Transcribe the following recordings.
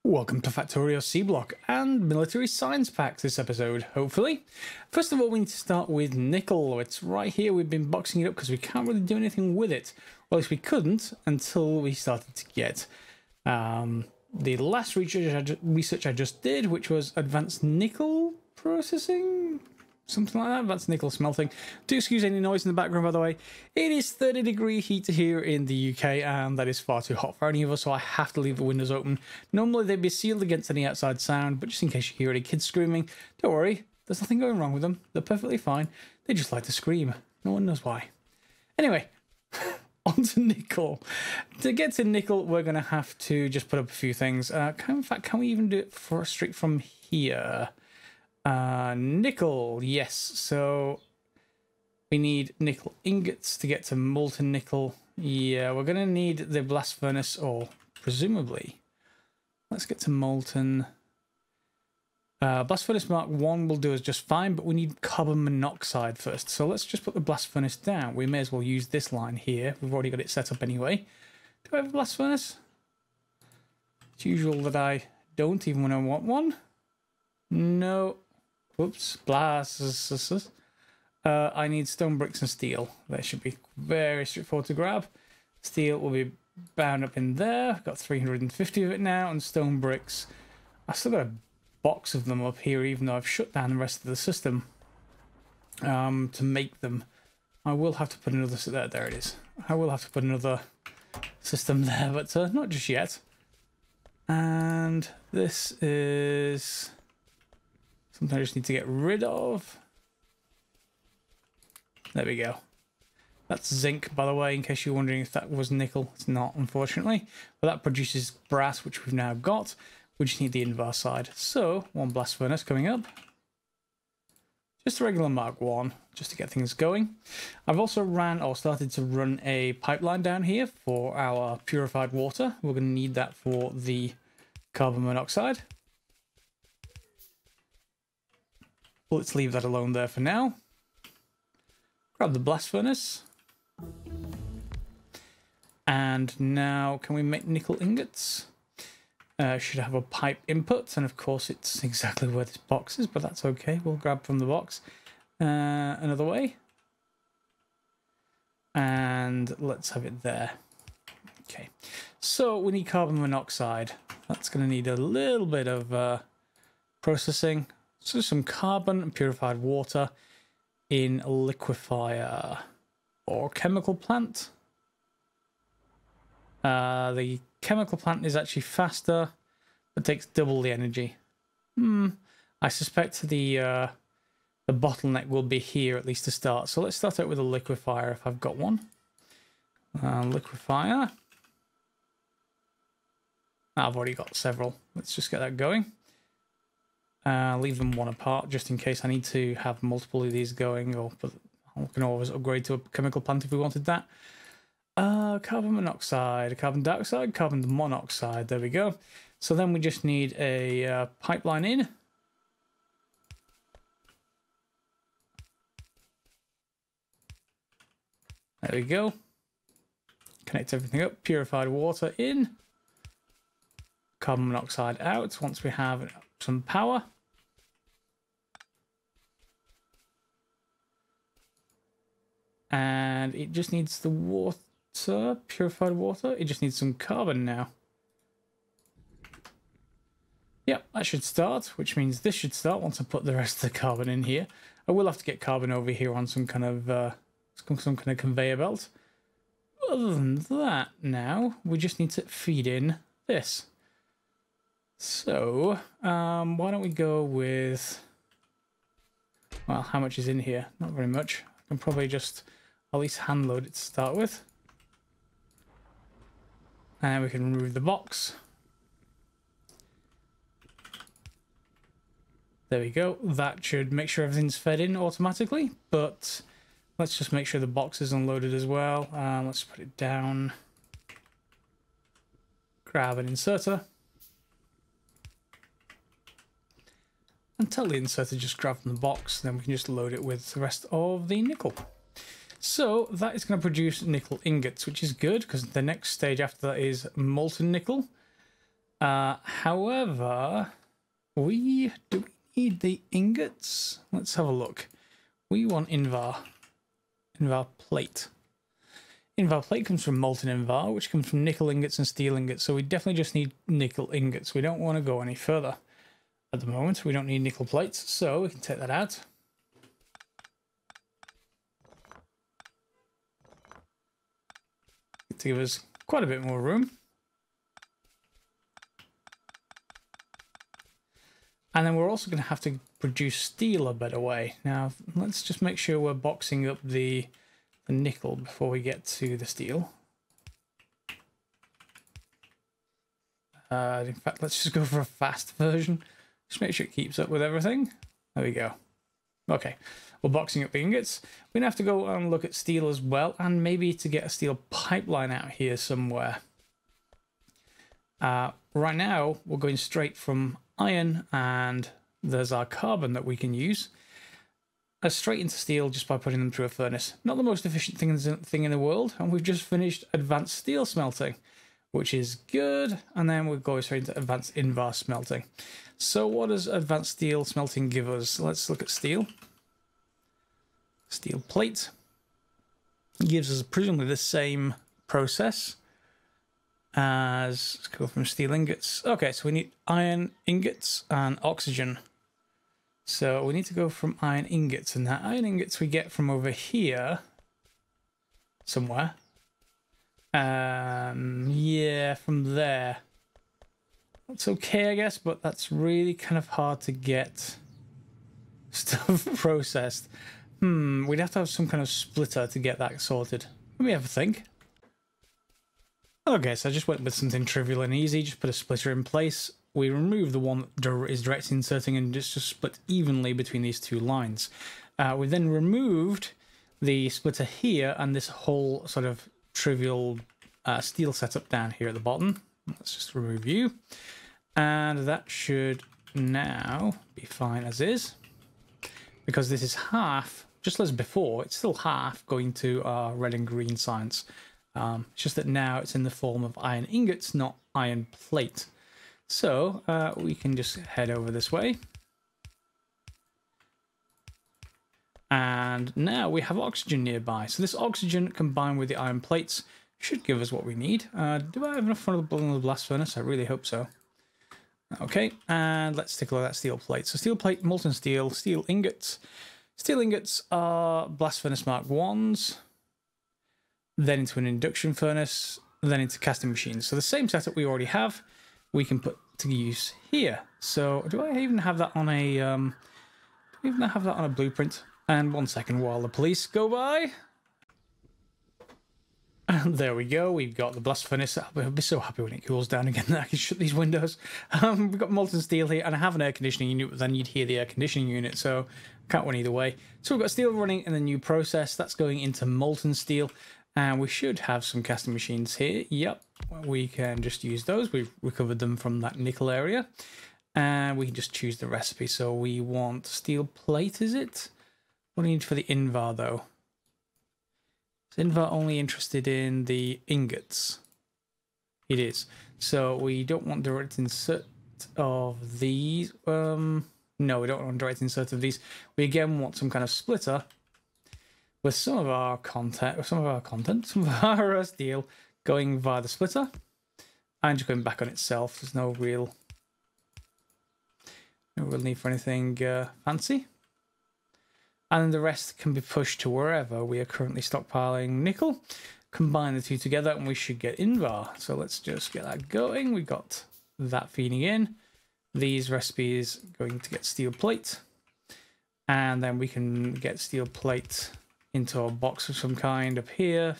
Welcome to Factorio Seablock and Military Science Packs this episode, hopefully. First of all, we need to start with nickel. It's right here. We've been boxing it up because we can't really do anything with it. Well, at least we couldn't until we started to get the last research I just did, which was advanced nickel processing? Something like that, advanced nickel smelting. Do excuse any noise in the background, by the way. It is 30-degree heat here in the UK, and that is far too hot for any of us, so I have to leave the windows open. Normally they'd be sealed against any outside sound, but just in case you hear any kids screaming, don't worry, there's nothing going wrong with them. They're perfectly fine. They just like to scream. No one knows why. Anyway, on to nickel. To get to nickel, we're going to have to just put up a few things. In fact, can we even do it straight from here? Nickel, yes. So we need nickel ingots to get to molten nickel. Yeah, we're going to need the blast furnace, or presumably. Let's get to molten. Blast furnace Mark 1 will do us just fine, but we need carbon monoxide first. So let's just put the blast furnace down. We may as well use this line here. We've already got it set up anyway. Do I have a blast furnace? It's usual that I don't, even when I want one. No. Whoops, blast. I need stone bricks and steel. That should be very straightforward to grab. Steel will be bound up in there. I've got 350 of it now, and stone bricks. I've still got a box of them up here, even though I've shut down the rest of the system to make them. I will have to put another. There it is. I will have to put another system there, but not just yet. And this is something I just need to get rid of. There we go. That's zinc, by the way, in case you're wondering if that was nickel. It's not, unfortunately. But that produces brass, which we've now got. We just need the Invar side. So, one blast furnace coming up. Just a regular Mark 1, just to get things going. I've also started to run a pipeline down here for our purified water. We're going to need that for the carbon monoxide. Let's leave that alone there for now. Grab the blast furnace. And now, can we make nickel ingots? Should have a pipe input, and of course it's exactly where this box is, but that's okay. We'll grab from the box another way. And let's have it there. Okay, so we need carbon monoxide. That's going to need a little bit of processing. So some carbon and purified water in a liquefier or chemical plant. The chemical plant is actually faster, but takes double the energy. I suspect the bottleneck will be here, at least to start. So let's start out with a liquefier if I've got one. Liquefier. I've already got several. Let's just get that going. Leave them one apart just in case I need to have multiple of these going, or I can always upgrade to a chemical plant if we wanted that. Carbon monoxide, carbon dioxide, carbon monoxide. There we go. So then we just need a pipeline in. There we go. Connect everything up. Purified water in. Carbon monoxide out once we have some power. And it just needs the water, purified water. It just needs some carbon now. Yep, that should start, which means this should start once I put the rest of the carbon in here. I will have to get carbon over here on some kind of conveyor belt. Other than that, now we just need to feed in this. So, why don't we go with, well, how much is in here? Not very much. I can probably just at least hand load it to start with. And we can remove the box. There we go. That should make sure everything's fed in automatically, but let's just make sure the box is unloaded as well. Let's put it down. Grab an inserter. And tell the inserter just grab from the box, then we can just load it with the rest of the nickel. So that is going to produce nickel ingots, which is good because the next stage after that is molten nickel. However, do we need the ingots? Let's have a look. We want Invar plate. Invar plate comes from molten Invar, which comes from nickel ingots and steel ingots. So we definitely just need nickel ingots. We don't want to go any further at the moment. We don't need nickel plates, so we can take that out. To give us quite a bit more room. And then we're also going to have to produce steel a better way. Now, let's just make sure we're boxing up the nickel before we get to the steel. In fact, let's just go for a fast version. Just make sure it keeps up with everything. There we go. Okay, we're boxing up the ingots. We're going to have to go and look at steel as well, and maybe to get a steel pipeline out here somewhere. Right now, we're going straight from iron, and there's our carbon that we can use straight into steel just by putting them through a furnace. Not the most efficient thing in the world, and we've just finished advanced steel smelting, which is good. And then we'll go straight into advanced Invar smelting. So what does advanced steel smelting give us? Let's look at steel. Steel plate. It gives us presumably the same process as, let's go from steel ingots. Okay, so we need iron ingots and oxygen. So we need to go from iron ingots, and that iron ingots we get from over here somewhere. Yeah, from there. That's okay, I guess, but that's really kind of hard to get stuff processed. We'd have to have some kind of splitter to get that sorted. Let me have a think. Okay, so I just went with something trivial and easy. Just put a splitter in place. We remove the one that is direct inserting and just split evenly between these two lines. We then removed the splitter here and this whole sort of trivial steel setup down here at the bottom. Let's just remove you. And that should now be fine as is. Because this is half, just as before, it's still half going to our red and green science. It's just that now it's in the form of iron ingots, not iron plate. So we can just head over this way. And now we have oxygen nearby. So this oxygen combined with the iron plates should give us what we need. Do I have enough for the blast furnace? I really hope so. Okay, and let's take a look at that steel plate. So steel plate, molten steel, steel ingots. Steel ingots are blast furnace Mark 1s, then into an induction furnace, then into casting machines. So the same setup we already have, we can put to use here. So do I even have that on a blueprint? And 1 second while the police go by. And there we go. We've got the blast furnace. I'll be so happy when it cools down again that I can shut these windows. We've got molten steel here, and I have an air conditioning unit, but then you'd hear the air conditioning unit, so can't win either way. So we've got steel running in the new process. That's going into molten steel, and we should have some casting machines here. Yep, we can just use those. We've recovered them from that nickel area, and we can just choose the recipe. So we want steel plate, is it? What do we need for the Invar, though? Is Invar only interested in the ingots? It is. So we don't want direct insert of these. No, we don't want direct insert of these. We again want some kind of splitter with some of our some of our steel going via the splitter and just going back on itself. There's no real need for anything fancy. And then the rest can be pushed to wherever we are currently stockpiling nickel. Combine the two together and we should get Invar. So let's just get that going. We got that feeding in. These recipes going to get steel plate. And then we can get steel plate into a box of some kind up here.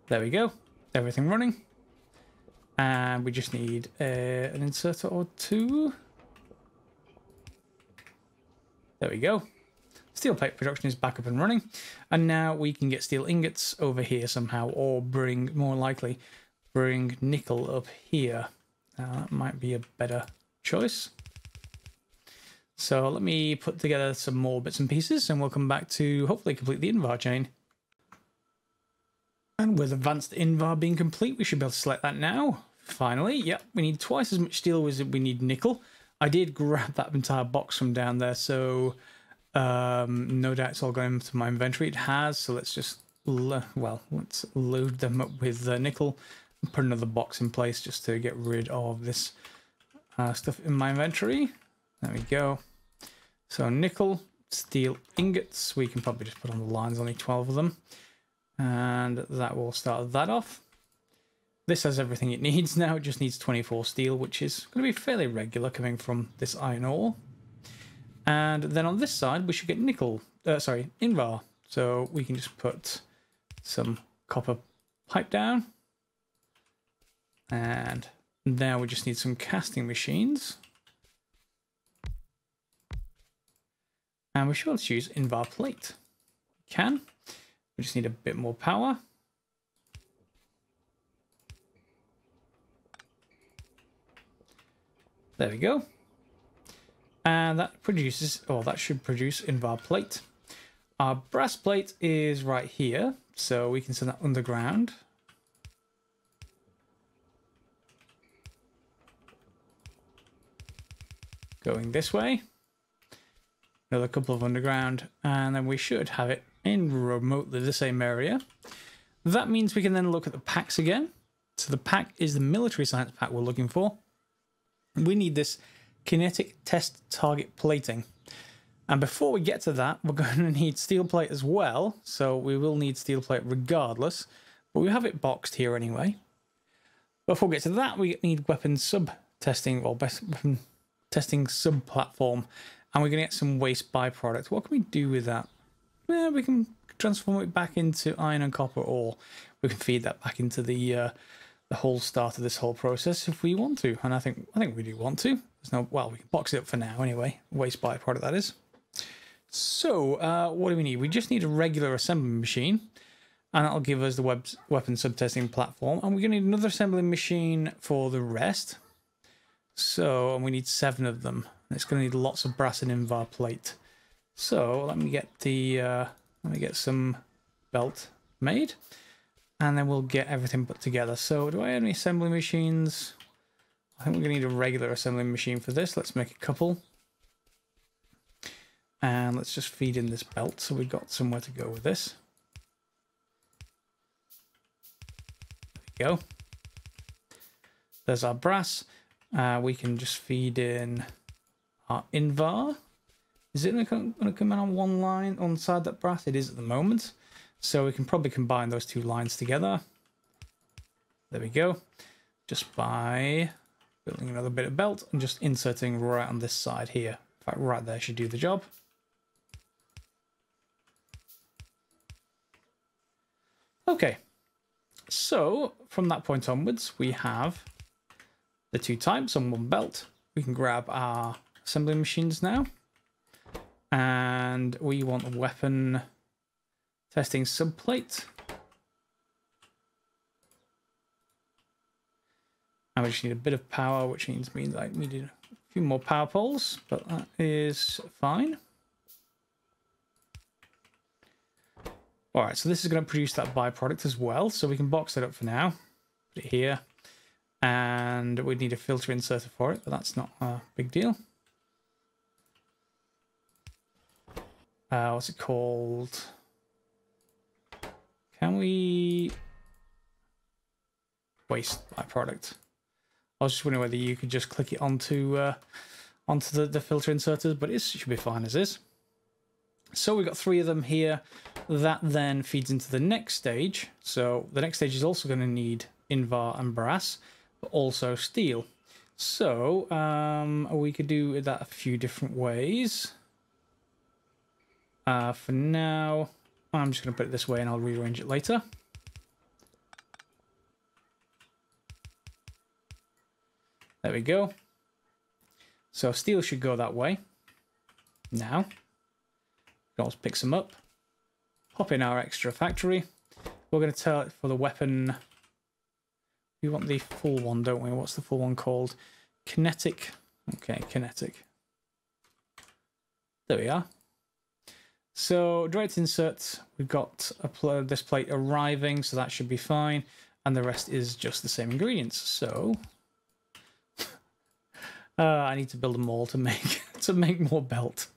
There we go. Everything running. And we just need an inserter or two. There we go. Steel plate production is back up and running. And now we can get steel ingots over here somehow, or more likely, bring nickel up here. That might be a better choice. So let me put together some more bits and pieces, and we'll come back to hopefully complete the Invar chain. And with advanced Invar being complete, we should be able to select that now. Finally, yep, we need twice as much steel as we need nickel. I did grab that entire box from down there, so no doubt it's all going into my inventory. It has, so let's just, let's load them up with nickel and put another box in place just to get rid of this stuff in my inventory. There we go. So nickel, steel ingots, we can probably just put on the lines, only 12 of them. And that will start that off. This has everything it needs now. It just needs 24 steel, which is going to be fairly regular coming from this iron ore. And then on this side, we should get nickel, Invar. So we can just put some copper pipe down. And now we just need some casting machines. And we should also use Invar plate. We can. We just need a bit more power. There we go. And that produces, or that should produce Invar plate. Our brass plate is right here, so we can send that underground. Going this way. Another couple of underground, and then we should have it in remotely the same area. That means we can then look at the packs again. So the pack is the military science pack we're looking for. We need this kinetic test target plating. And before we get to that, we're going to need steel plate as well. So we will need steel plate regardless, but we have it boxed here anyway. Before we get to that, we need weapon sub testing, or best weapon testing sub platform. And we're going to get some waste byproduct. What can we do with that? Well, we can transform it back into iron and copper ore. We can feed that back into the whole start of this whole process if we want to. And I think we do want to. There's no, well, we can box it up for now anyway. Waste byproduct, that is. So what do we need? We just need a regular assembly machine. And that'll give us the weapon subtesting platform. And we're going to need another assembly machine for the rest. So, and we need 7 of them. It's going to need lots of brass and Invar plate. So let me get some belt made, and then we'll get everything put together. So do I have any assembly machines? I think we're going to need a regular assembly machine for this. Let's make a couple. And let's just feed in this belt so we've got somewhere to go with this. There we go. There's our brass. We can just feed in our Invar. Is it going to come in on one line on side that brass? It is at the moment. So we can probably combine those 2 lines together. There we go. Just by building another bit of belt and just inserting right on this side here. In fact, right there should do the job. Okay. So from that point onwards, we have the 2 types on one belt. We can grab our assembly machines now. And we want a weapon testing subplate. And we just need a bit of power, which means I need a few more power poles, but that is fine. All right, so this is going to produce that byproduct as well. So we can box it up for now. Put it here. And we need a filter inserter for it, but that's not a big deal. What's it called? Can we waste byproduct? I was just wondering whether you could just click it onto the filter inserters, but it should be fine as is. So we've got 3 of them here. That then feeds into the next stage. So the next stage is also going to need Invar and brass, but also steel. So we could do that a few different ways. For now, I'm just going to put it this way and I'll rearrange it later. There we go. So steel should go that way. Now, we can always pick some up. Pop in our extra factory. We're going to tell it for the weapon. We want the full one, don't we? What's the full one called? Kinetic. Okay, kinetic. There we are. So direct insert, we've got this plate arriving, so that should be fine. And the rest is just the same ingredients. So I need to build them all to make more belt.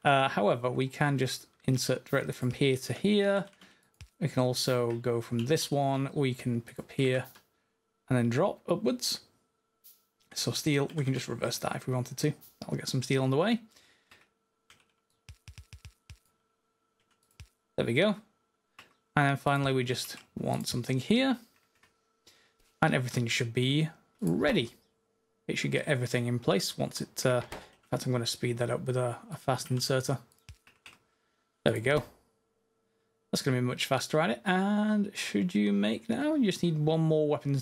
However, we can just insert directly from here to here. We can also go from this one. We can pick up here and then drop upwards. So steel, we can just reverse that if we wanted to. That'll get some steel on the way. There we go. And then finally, we just want something here. And everything should be ready. It should get everything in place once it... in fact, I'm going to speed that up with a fast inserter. There we go. That's going to be much faster at it. And should you make now? You just need one more weapon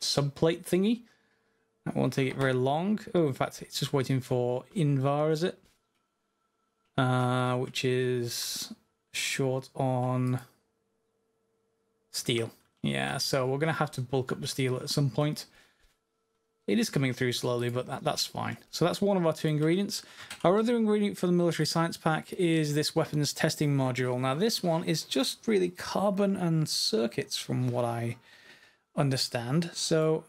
subplate thingy. That won't take it very long. Oh, in fact, it's just waiting for Invar, is it? Which is short on steel. Yeah, so we're going to have to bulk up the steel at some point. It is coming through slowly, but that's fine. So that's one of our two ingredients. Our other ingredient for the military science pack is this weapons testing module. Now, this one is just really carbon and circuits from what I understand. So,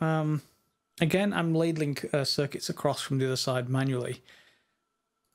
again, I'm ladling circuits across from the other side manually.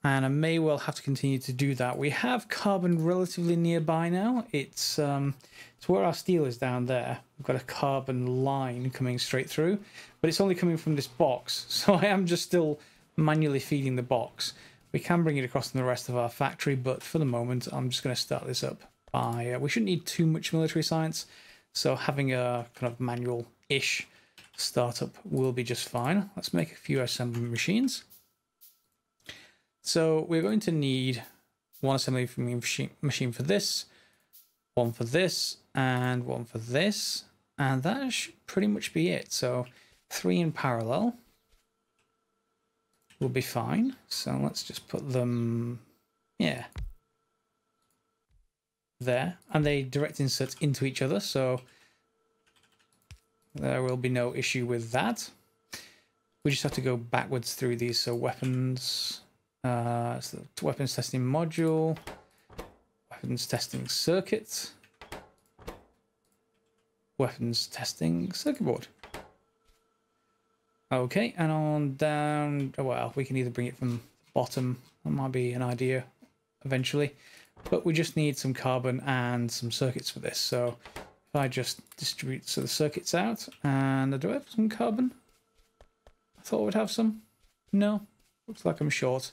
And I may well have to continue to do that. We have carbon relatively nearby now. It's where our steel is down there. We've got a carbon line coming straight through, but it's only coming from this box. So I am just still manually feeding the box. We can bring it across in the rest of our factory, but for the moment, I'm just going to start this up by... we shouldn't need too much military science, so having a kind of manual-ish startup will be just fine. Let's make a few assembly machines. So we're going to need one assembly machine for this, one for this, and one for this. And that should pretty much be it. So 3 in parallel will be fine. So let's just put them, yeah, there. And they direct insert into each other. So there will be no issue with that. We just have to go backwards through these. So weapons... so weapons testing module, weapons testing circuit, weapons testing circuit board. Okay, and on down, well, we can either bring it from the bottom, that might be an idea eventually, but we just need some carbon and some circuits for this. So if I just distribute the circuits out, and do I have some carbon? I thought I would have some. No. Looks like I'm short.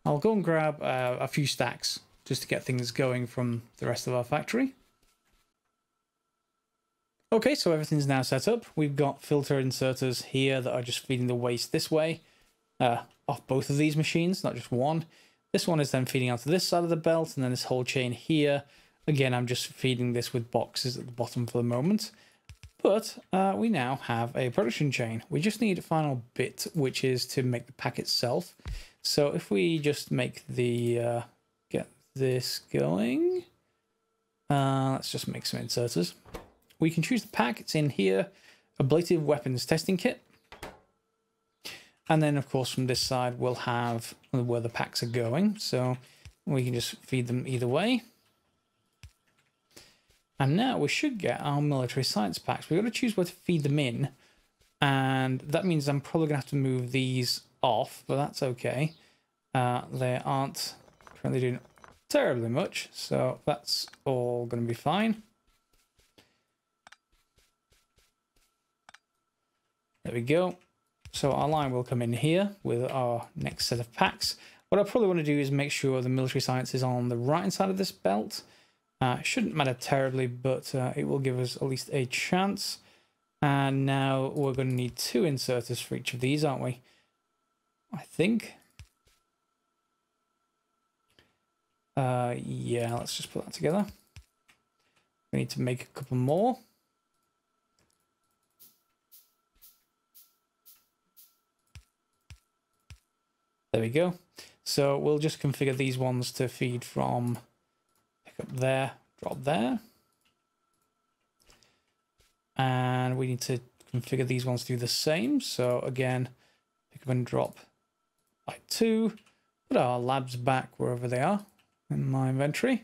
I'll go and grab a few stacks just to get things going from the rest of our factory. Okay, so everything's now set up. We've got filter inserters here that are just feeding the waste this way off both of these machines, not just one. This one is then feeding out to this side of the belt, and then this whole chain here. Again, I'm just feeding this with boxes at the bottom for the moment. But we now have a production chain. We just need a final bit, which is to make the pack itself. So if we just make the, get this going, let's just make some inserters. We can choose the pack, it's in here, ablative weapons testing kit. And then of course from this side, we'll have where the packs are going. So we can just feed them either way. And now we should get our military science packs. We've got to choose where to feed them in. And that means I'm probably going to have to move these off, but that's okay. They aren't currently doing terribly much, so that's all going to be fine. There we go. So our line will come in here with our next set of packs. What I probably want to do is make sure the military science is on the right side of this belt. It shouldn't matter terribly, but it will give us at least a chance. And now we're going to need 2 inserters for each of these, aren't we? I think. Yeah, let's just put that together. We need to make a couple more. There we go. So we'll just configure these ones to feed from pick up there, drop there. And we need to configure these ones to do the same. So again, pick up and drop like 2. Put our labs back wherever they are. in my inventory.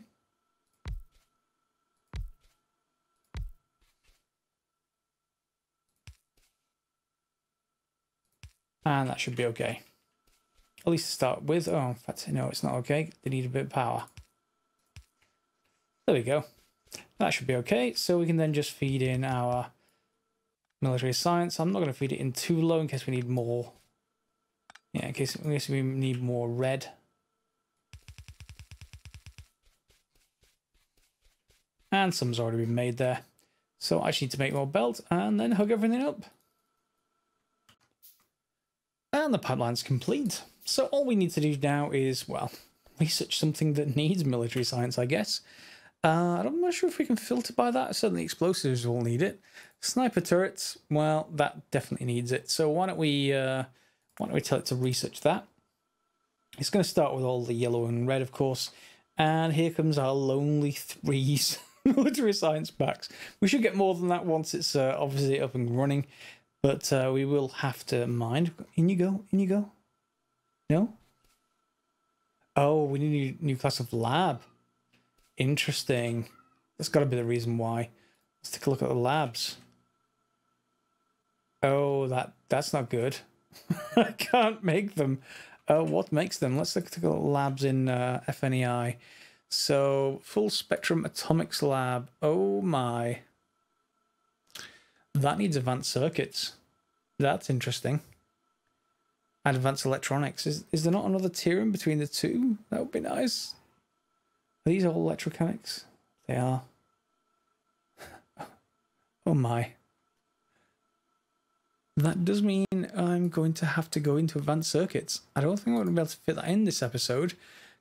And that should be okay. At least to start with. Oh, in fact, no, it's not okay. They need a bit of power. There we go. That should be okay. So we can then just feed in our military science. I'm not going to feed it in too low in case we need more. Yeah, in case we need more red. And some's already been made there. So I just need to make more belt and then hook everything up. And the pipeline's complete. So all we need to do now is, well, research something that needs military science, I guess. I'm not sure if we can filter by that. Certainly explosives will need it. Sniper turrets, well, that definitely needs it. So why don't we tell it to research that? It's going to start with all the yellow and red, of course. And here comes our lonely 3 military science packs. We should get more than that once it's obviously up and running. But we will have to mine. In you go, in you go. No? Oh, we need a new class of lab. Interesting. That's got to be the reason why. Let's take a look at the labs. Oh, that's not good. I can't make them. What makes them? Let's look at the labs in FNEI. So, full spectrum atomics lab. Oh my. That needs advanced circuits. That's interesting. And advanced electronics. Is there not another tier in between the two? That would be nice. Are these all electromechanics? They are. Oh my. That does mean I'm going to have to go into advanced circuits. I don't think I'm going to be able to fit that in this episode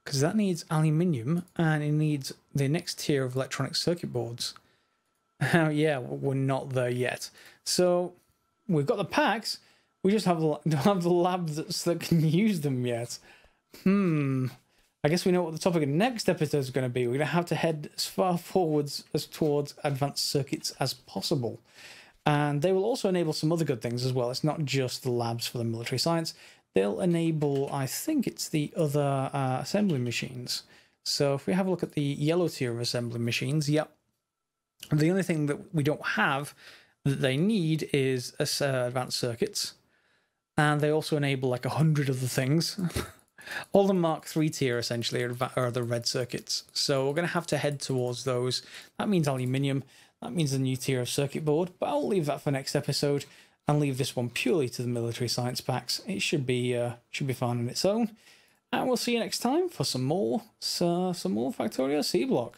because that needs aluminium and it needs the next tier of electronic circuit boards. Yeah, we're not there yet. So we've got the packs. We just don't have the labs that can use them yet. I guess we know what the topic of the next episode is going to be. We're going to have to head as far forwards as towards advanced circuits as possible. And they will also enable some other good things as well. It's not just the labs for the military science. They'll enable, I think it's the other assembly machines. So if we have a look at the yellow tier of assembly machines, yep. The only thing that we don't have that they need is advanced circuits. And they also enable like 100 other things. All the Mark III tier essentially are the red circuits. So we're going to have to head towards those. That means aluminium. That means a new tier of circuit board. But I'll leave that for next episode and leave this one purely to the military science packs. It should be fun on its own. And we'll see you next time for some more Factorio Seablock.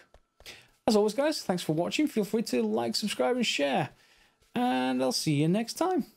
As always, guys, thanks for watching. Feel free to like, subscribe, and share. And I'll see you next time.